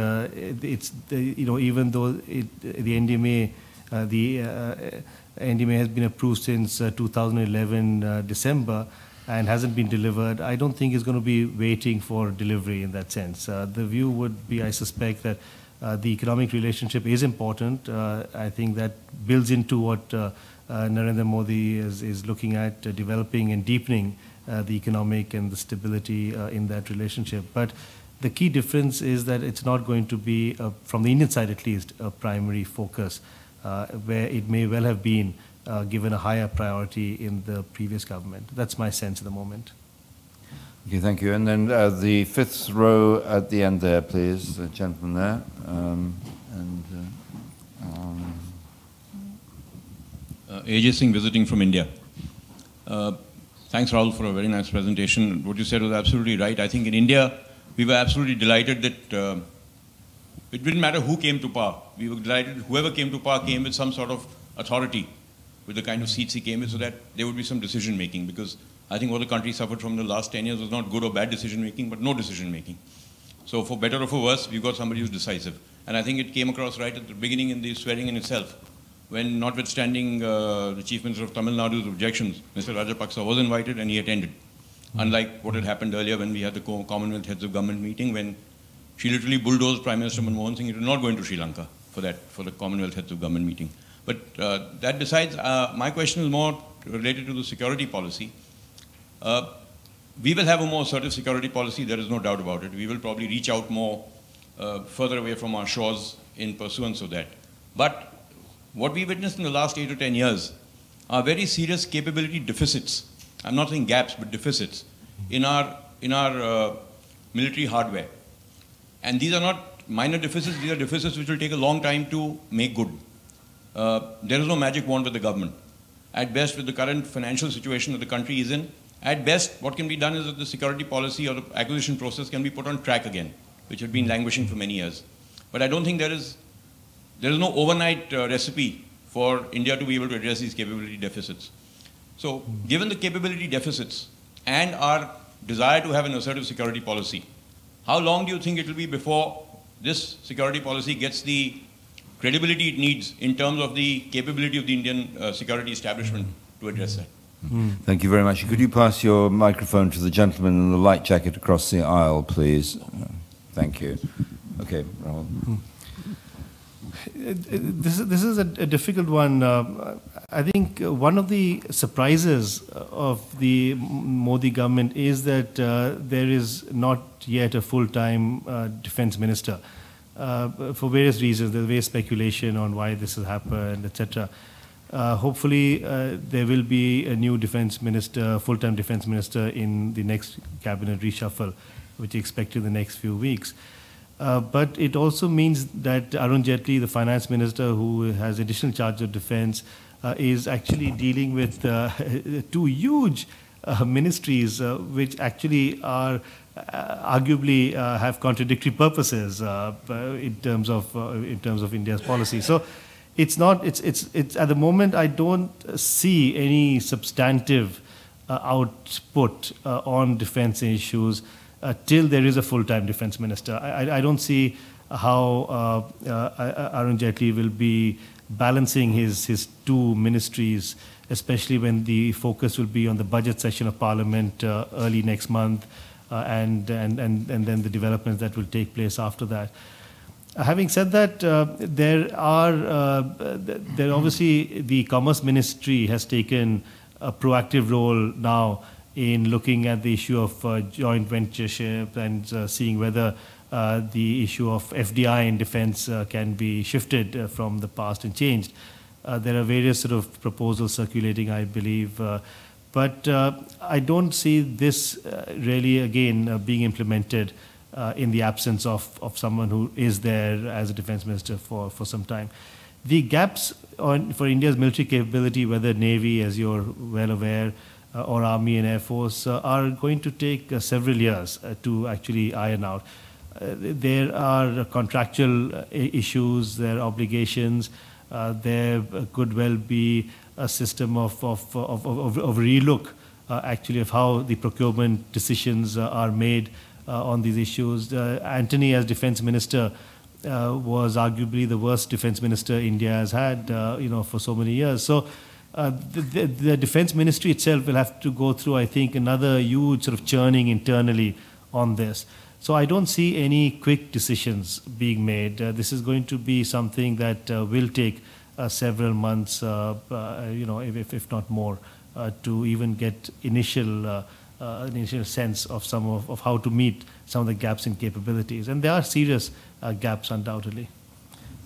even though the NDMA, NDMA has been approved since 2011 December and hasn't been delivered, I don't think it's going to be waiting for delivery in that sense. The view would be, I suspect, that the economic relationship is important. I think that builds into what Narendra Modi is looking at, developing and deepening the economic and the stability in that relationship. But the key difference is that it's not going to be, from the Indian side at least, a primary focus, where it may well have been given a higher priority in the previous government. That's my sense at the moment. Okay, thank you. And then the fifth row at the end there, please, the gentleman there. AJ Singh visiting from India. Thanks, Rahul, for a very nice presentation. What you said was absolutely right. I think in India, we were absolutely delighted that it didn't matter who came to power. We were delighted whoever came to power came with some sort of authority, with the kind of seats he came with, so that there would be some decision making, because I think what the country suffered from the last 10 years was not good or bad decision making, but no decision making. So for better or for worse, we've got somebody who's decisive. And I think it came across right at the beginning in the swearing in itself, when, notwithstanding the Chief Minister of Tamil Nadu's objections, Mr. Rajapaksa was invited and he attended. Unlike what had happened earlier when we had the Commonwealth Heads of Government meeting, when she literally bulldozed Prime Minister Manmohan Singh into not going to Sri Lanka for the Commonwealth Heads of Government meeting. But that besides, my question is more related to the security policy. We will have a more assertive security policy, there is no doubt about it. We will probably reach out more further away from our shores in pursuance of that. But what we witnessed in the last 8 to 10 years are very serious capability deficits. I'm not saying gaps, but deficits in our military hardware. And these are not minor deficits, these are deficits which will take a long time to make good. There is no magic wand with the government. At best, with the current financial situation that the country is in, at best, what can be done is that the security policy or the acquisition process can be put on track again, which had been languishing for many years. But I don't think there is no overnight recipe for India to be able to address these capability deficits. So, given the capability deficits and our desire to have an assertive security policy, how long do you think it will be before this security policy gets the credibility it needs in terms of the capability of the Indian security establishment to address that? Thank you very much. Could you pass your microphone to the gentleman in the light jacket across the aisle, please? Thank you. Okay, Rahul. This is a difficult one. I think one of the surprises of the Modi government is that there is not yet a full-time defense minister. For various reasons, there's various speculation on why this has happened, etc. Hopefully, there will be a new defense minister, full-time defense minister in the next cabinet reshuffle, which is expected in the next few weeks. But it also means that Arun Jaitley, the finance minister who has additional charge of defense, is actually dealing with two huge ministries which actually are arguably have contradictory purposes in terms of India's policy. So it's at the moment I don't see any substantive output on defense issues till there is a full-time defense minister. I don't see how Arun Jaitley will be balancing his two ministries, especially when the focus will be on the budget session of Parliament early next month, and then the developments that will take place after that. Having said that, there obviously the Commerce Ministry has taken a proactive role now in looking at the issue of joint ventureship and seeing whether the issue of FDI in defense can be shifted from the past and changed. There are various sort of proposals circulating, I believe, but I don't see this really, again, being implemented in the absence of someone who is there as a defense minister for some time. The gaps for India's military capability, whether Navy, as you're well aware, or Army and Air Force, are going to take several years to actually iron out. There are contractual issues, there are obligations, there could well be a system of relook, actually, of how the procurement decisions are made on these issues. Antony, as defense minister, was arguably the worst defense minister India has had, for so many years. So the defense ministry itself will have to go through, I think, another huge sort of churning internally on this. So I don't see any quick decisions being made. This is going to be something that will take several months, if not more, to even get initial sense of some of how to meet some of the gaps in capabilities. And there are serious gaps, undoubtedly.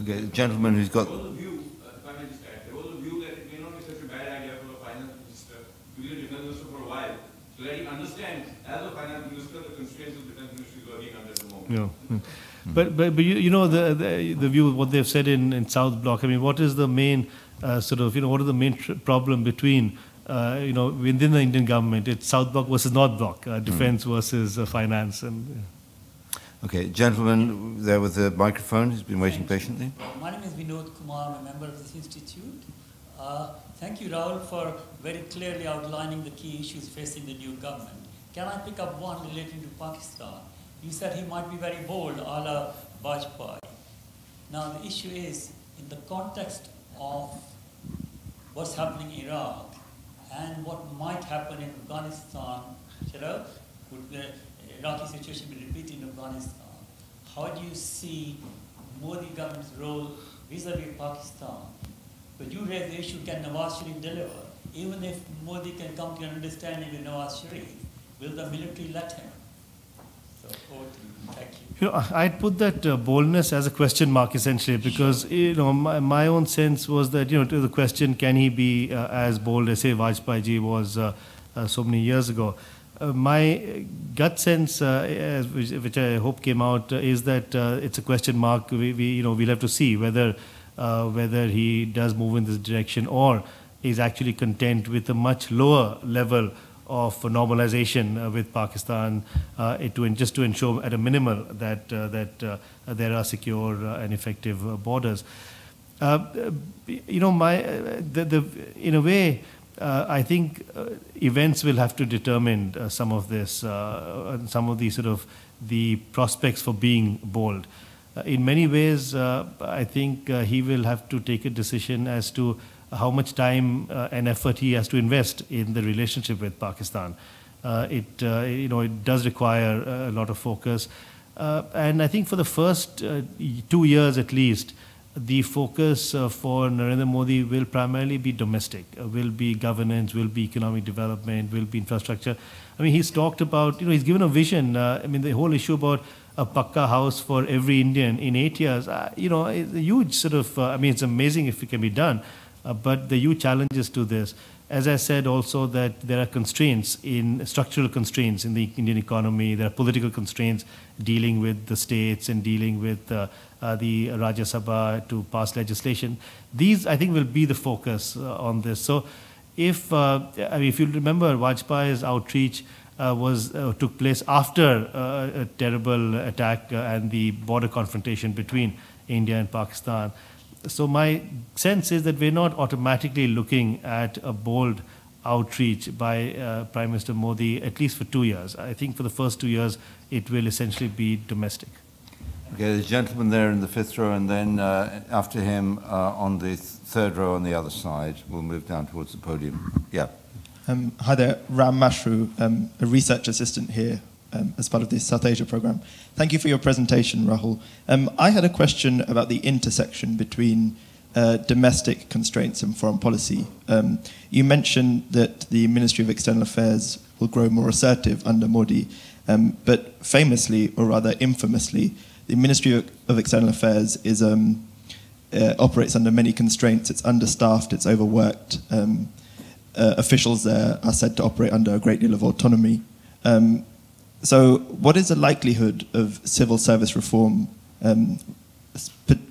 Okay, the gentleman who's got... There was a view, if I may just add, there was a view that it may not be such a bad idea for the finance minister to be the defense minister for a while, so that he understands, as a finance minister, the constraints of the defense ministry is working under at the moment. Yeah. But the view, what they've said in South Block, I mean, what is the main what are the main problem between, within the Indian government? It's South Block versus North Block, defense versus finance. And Okay, gentleman there with the microphone who's been waiting patiently. My name is Vinod Kumar, I'm a member of this institute. Thank you, Rahul, for very clearly outlining the key issues facing the new government. Can I pick up one relating to Pakistan? You said he might be very bold, a la Vajpayee. Now, the issue is, in the context of what's happening in Iraq and what might happen in Afghanistan, would the Iraqi situation be repeated in Afghanistan? How do you see Modi government's role vis-a-vis Pakistan? But you raise the issue, can Nawaz Sharif deliver? Even if Modi can come to an understanding with Nawaz Sharif, will the military let him? So, over to you. Thank you. I'd put that boldness as a question mark, essentially, because my own sense was that to the question, can he be as bold as, say, Vajpayee ji was so many years ago? My gut sense, which I hope came out, is that it's a question mark. We'll have to see whether he does move in this direction or is actually content with a much lower level of normalization with Pakistan, just to ensure at a minimum that there are secure and effective borders. In a way, I think events will have to determine some of this, some of the prospects for being bold. In many ways, I think he will have to take a decision as to how much time and effort he has to invest in the relationship with Pakistan. It does require a lot of focus, and I think for the first 2 years at least, the focus for Narendra Modi will primarily be domestic, will be governance, will be economic development, will be infrastructure. I mean, he's talked about, he's given a vision. The whole issue about a Pakka house for every Indian in 8 years, it's a huge it's amazing if it can be done, but the huge challenges to this. As I said also, that there are structural constraints in the Indian economy, there are political constraints dealing with the states and dealing with the Rajya Sabha to pass legislation. These, I think, will be the focus on this. So if you remember, Vajpayee's outreach took place after a terrible attack and the border confrontation between India and Pakistan. So my sense is that we're not automatically looking at a bold outreach by Prime Minister Modi, at least for 2 years. I think for the first 2 years, it will essentially be domestic. Okay, the gentleman there in the fifth row, and then after him on the third row on the other side. We'll move down towards the podium. Yeah. Hi there, Ram Mashru, a research assistant here as part of the South Asia program. Thank you for your presentation, Rahul. I had a question about the intersection between domestic constraints and foreign policy. You mentioned that the Ministry of External Affairs will grow more assertive under Modi, but famously, or rather infamously, the Ministry of External Affairs operates under many constraints. It's understaffed, it's overworked. Officials there are said to operate under a great deal of autonomy. So what is the likelihood of civil service reform,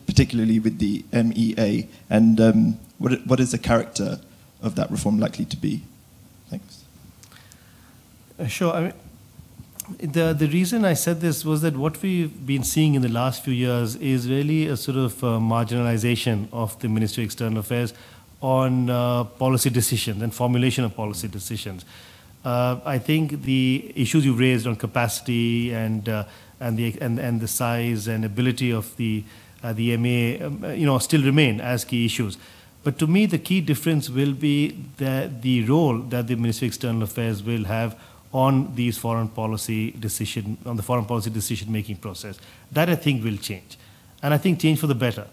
particularly with the MEA, and what is the character of that reform likely to be? Thanks. Sure. The reason I said this was that what we've been seeing in the last few years is really a sort of marginalization of the Ministry of External Affairs on policy decisions and formulation of policy decisions. I think the issues you raised on capacity and the size and ability of the MA, still remain as key issues. But to me, the key difference will be the role that the Ministry of External Affairs will have on these foreign policy decision-making process. That I think will change, and I think change for the better.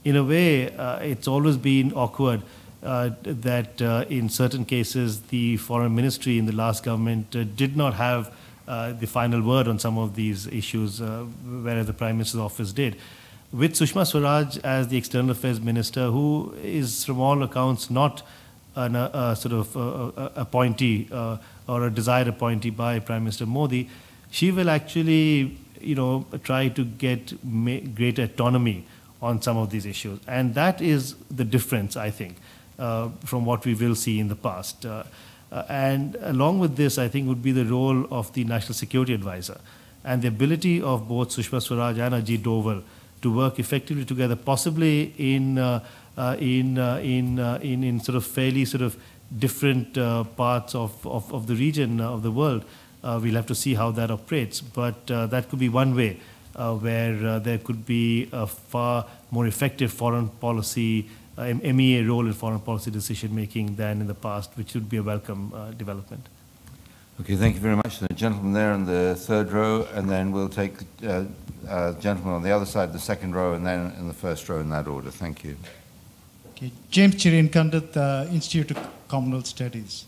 In a way, it's always been awkward that in certain cases the foreign ministry in the last government did not have the final word on some of these issues, whereas the Prime Minister's office did. With Sushma Swaraj as the External Affairs Minister, who is from all accounts not a sort of appointee or a desired appointee by Prime Minister Modi, she will actually, try to get greater autonomy on some of these issues. And that is the difference, I think, from what we will see in the past. And along with this, I think would be the role of the National Security Advisor and the ability of both Sushma Swaraj and Ajit Doval to work effectively together, possibly in sort of fairly sort of different parts of the region of the world. We'll have to see how that operates, but that could be one way where there could be a far more effective foreign policy, MEA role in foreign policy decision making than in the past, which would be a welcome development. Okay, thank you very much. The gentleman there in the third row, and then we'll take the gentleman on the other side, the second row, and then in the first row in that order. Thank you. Okay. James Chirian Kandit, Institute of Commonwealth Studies.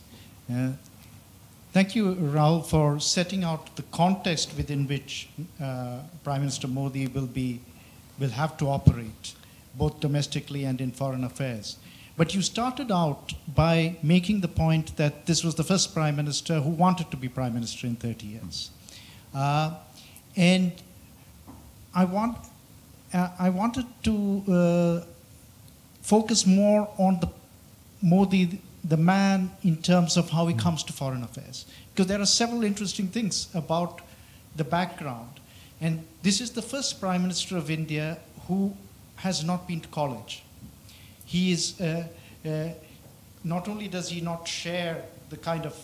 Thank you, Rahul, for setting out the context within which Prime Minister Modi will have to operate, both domestically and in foreign affairs. But you started out by making the point that this was the first Prime Minister who wanted to be Prime Minister in 30 years. And I wanted to focus more on the Modi, the man, in terms of how he comes to foreign affairs. Because there are several interesting things about the background. And this is the first Prime Minister of India who has not been to college. He is, not only does he not share the kind of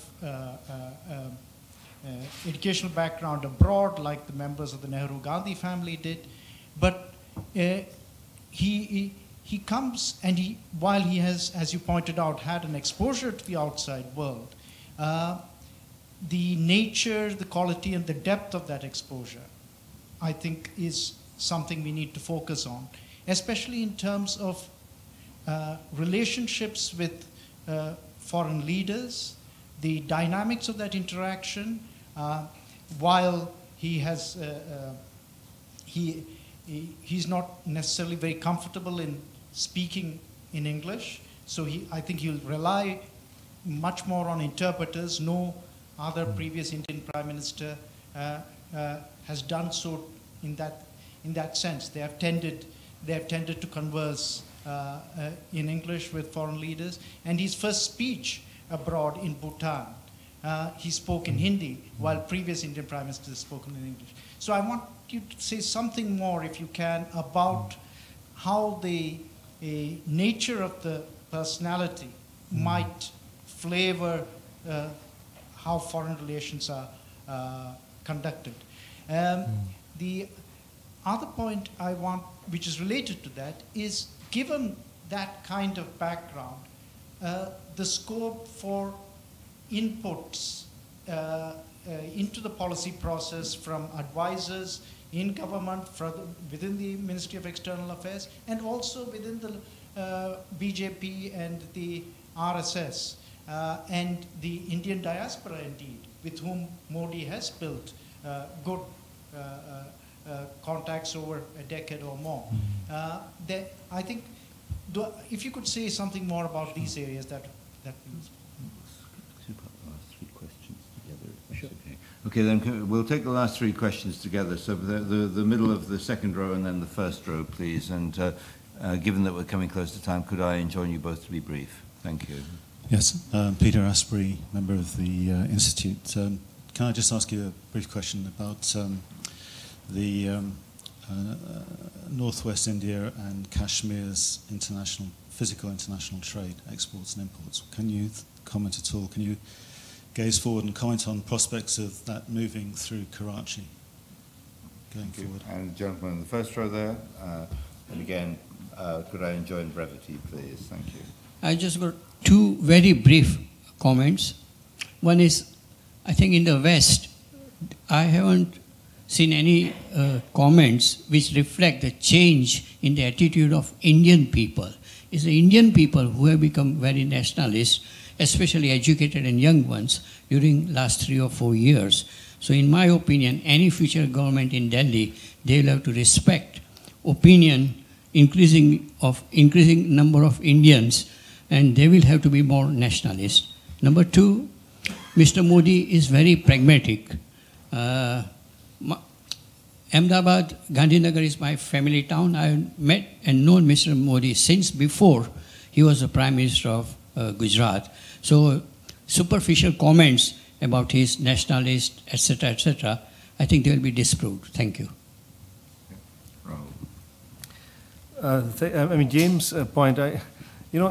educational background abroad like the members of the Nehru-Gandhi family did, but he comes and while he has, as you pointed out, had an exposure to the outside world, the nature, the quality, and the depth of that exposure, I think, is something we need to focus on, especially in terms of relationships with foreign leaders, the dynamics of that interaction. While he has, he's not necessarily very comfortable in speaking in English, so I think he'll rely much more on interpreters. No other previous Indian Prime Minister has done so in that sense. They have tended to converse in English with foreign leaders. And his first speech abroad in Bhutan, he spoke in Hindi, while previous Indian Prime Ministers spoke in English. So I want you to say something more, if you can, about how the nature of the personality might flavor how foreign relations are conducted. The other point I want, which is related to that, is given that kind of background, the scope for inputs into the policy process from advisors in government, within the Ministry of External Affairs, and also within the BJP and the RSS, and the Indian diaspora indeed, with whom Modi has built good contacts over a decade or more. I think, if you could say something more about these areas, that means. Okay, then we'll take the last three questions together. So the middle of the second row and then the first row, please. And given that we're coming close to time, could I enjoin you both to be brief? Thank you. Yes, Peter Asprey, member of the Institute. can I just ask you a brief question about the Northwest India and Kashmir's physical international trade, exports and imports? Can you comment at all? Can you gaze forward and comment on prospects of that moving through Karachi going forward? And the gentleman in the first row there, and again, could I enjoin brevity, please? Thank you. I just got two very brief comments. One is, I think in the West, I haven't seen any comments which reflect the change in the attitude of Indian people. It's the Indian people who have become very nationalist, especially educated and young ones, during last 3 or 4 years. So in my opinion, any future government in Delhi, they will have to respect opinion, increasing number of Indians, and they will have to be more nationalist. Number 2, Mr. Modi is very pragmatic. Ahmedabad, Gandhinagar is my family town. I met and known Mr. Modi since before he was the Prime Minister of Gujarat. So superficial comments about his nationalist, etc., I think they will be disproved. Thank you. I mean, James' point, you're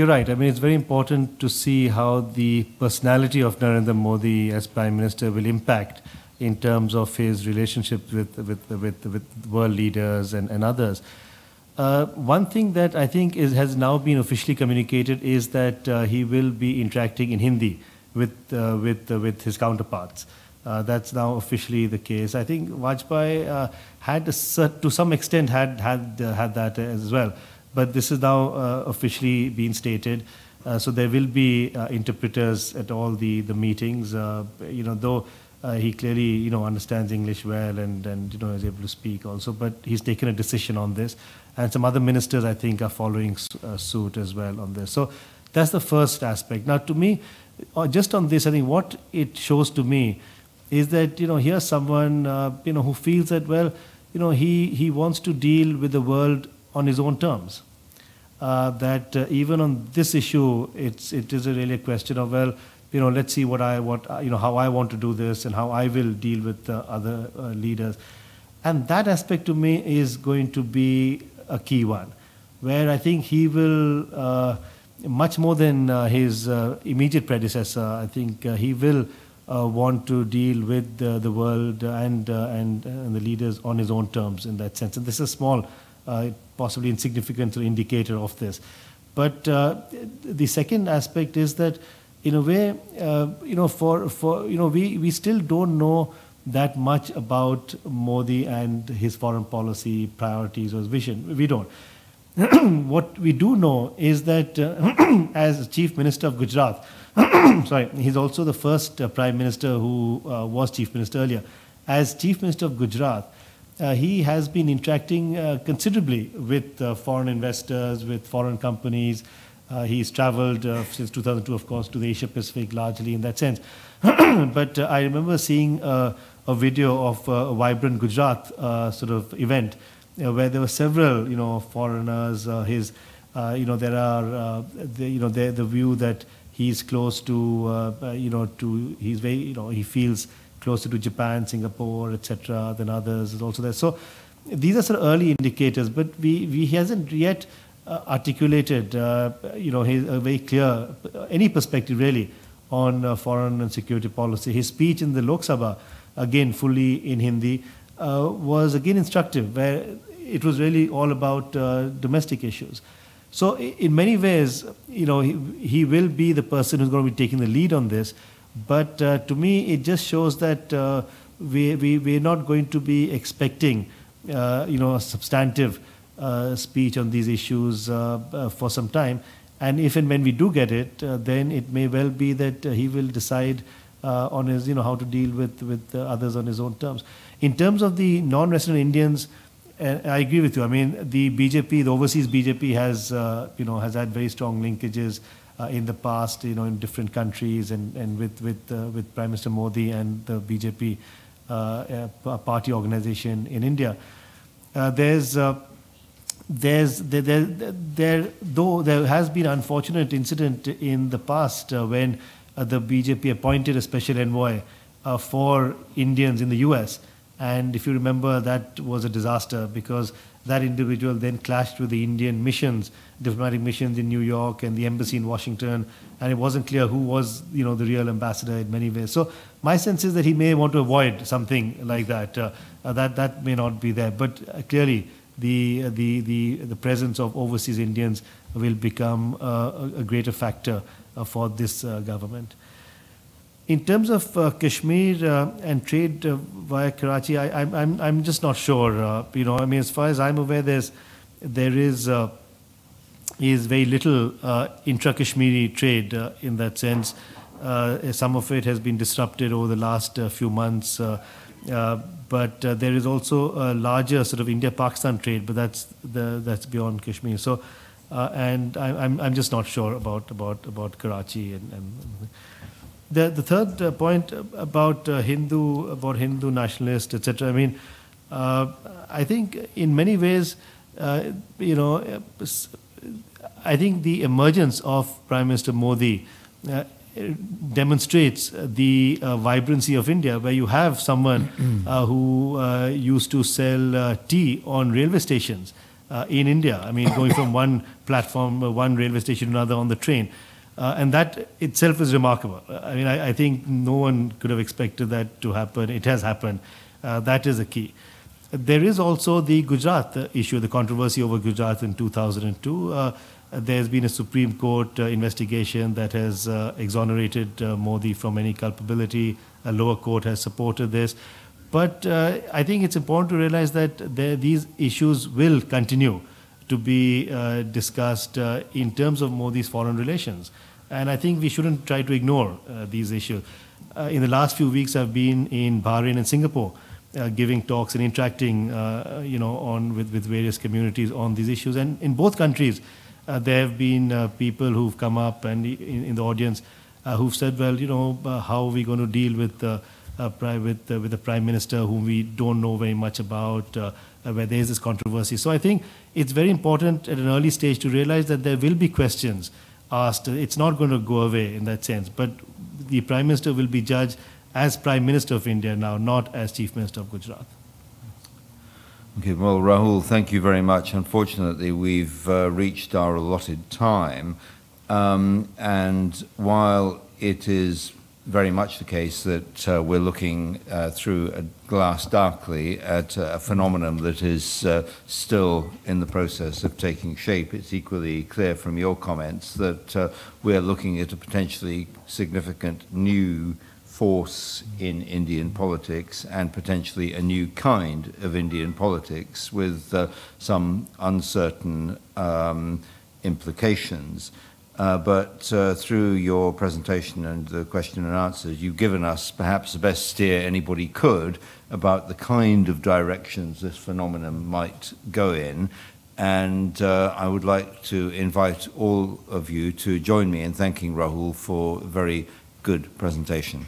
right. I mean, it's very important to see how the personality of Narendra Modi as Prime Minister will impact in terms of his relationship with world leaders and others. One thing that I think has now been officially communicated is that he will be interacting in Hindi with his counterparts. That's now officially the case. I think Vajpayee had to some extent had that as well, but this is now officially been stated. So there will be interpreters at all the meetings. Though he clearly understands English well and is able to speak also, but he's taken a decision on this, and some other ministers I think are following suit as well on this. So that's the first aspect. Now to me, just on this, I think what it shows to me is that here's someone who feels that he wants to deal with the world on his own terms. That even on this issue, it is really a question of let's see how I want to do this and how I will deal with other leaders. And that aspect to me is going to be a key one, where I think he will, much more than his immediate predecessor, I think he will want to deal with the world and the leaders on his own terms in that sense. And this is a small, possibly insignificant indicator of this. But the second aspect is that, in a way, we still don't know that much about Modi and his foreign policy priorities or his vision. We don't. What we do know is that as Chief Minister of Gujarat, sorry, he's also the first Prime Minister who was Chief Minister earlier. As Chief Minister of Gujarat, he has been interacting considerably with foreign investors, with foreign companies. He's traveled since 2002, of course, to the Asia Pacific largely in that sense. But I remember seeing a video of a Vibrant Gujarat sort of event where there were several, foreigners. There are, the view that he's close to, he's very, he feels closer to Japan, Singapore, etc. than others is also there. So these are sort of early indicators, but he hasn't yet articulated, his very clear, any perspective really on foreign and security policy. His speech in the Lok Sabha, again fully in Hindi, was again instructive, where it was really all about domestic issues. So in many ways, he will be the person who's going to be taking the lead on this. But to me, it just shows that we're not going to be expecting, a substantive speech on these issues for some time. And if and when we do get it, then it may well be that he will decide on his, how to deal with others on his own terms. In terms of the non-resident Indians, I agree with you. I mean, the BJP, the overseas BJP has, has had very strong linkages in the past, in different countries and with Prime Minister Modi and the BJP party organization in India. Though there has been an unfortunate incident in the past when the BJP appointed a special envoy for Indians in the US. And if you remember, that was a disaster because that individual then clashed with the Indian missions, diplomatic missions in New York and the embassy in Washington, and it wasn't clear who was, the real ambassador in many ways. So my sense is that he may want to avoid something like that. That may not be there, but clearly the presence of overseas Indians will become a greater factor for this government. In terms of Kashmir and trade via Karachi, I'm just not sure. As far as I'm aware, there is very little intra-Kashmiri trade in that sense. Some of it has been disrupted over the last few months, but there is also a larger sort of India-Pakistan trade, but that's beyond Kashmir. So, and I'm just not sure about Karachi and The third point about Hindu nationalists, etc. I think in many ways, I think the emergence of Prime Minister Modi demonstrates the vibrancy of India, where you have someone who used to sell tea on railway stations in India. Going from one platform, one railway station to another on the train. And that itself is remarkable. I think no one could have expected that to happen. It has happened. That is the key. There is also the Gujarat issue, the controversy over Gujarat in 2002. There's been a Supreme Court investigation that has exonerated Modi from any culpability. A lower court has supported this. But I think it's important to realize that these issues will continue to be discussed in terms of Modi's foreign relations. And I think we shouldn't try to ignore these issues. In the last few weeks, I've been in Bahrain and Singapore giving talks and interacting with various communities on these issues. And in both countries, there have been people who've come up and in the audience who've said, well, how are we going to deal with the Prime Minister whom we don't know very much about, where there is this controversy. So I think it's very important at an early stage to realize that there will be questions asked. It's not going to go away in that sense, but the Prime Minister will be judged as Prime Minister of India now, not as Chief Minister of Gujarat. Okay, well, Rahul, thank you very much. Unfortunately, we've reached our allotted time, and while it is very much the case that we're looking through a glass darkly at a phenomenon that is still in the process of taking shape. It's equally clear from your comments that we're looking at a potentially significant new force in Indian politics and potentially a new kind of Indian politics with some uncertain implications. But through your presentation and the question and answers, you've given us perhaps the best steer anybody could about the kind of directions this phenomenon might go in. And I would like to invite all of you to join me in thanking Rahul for a very good presentation.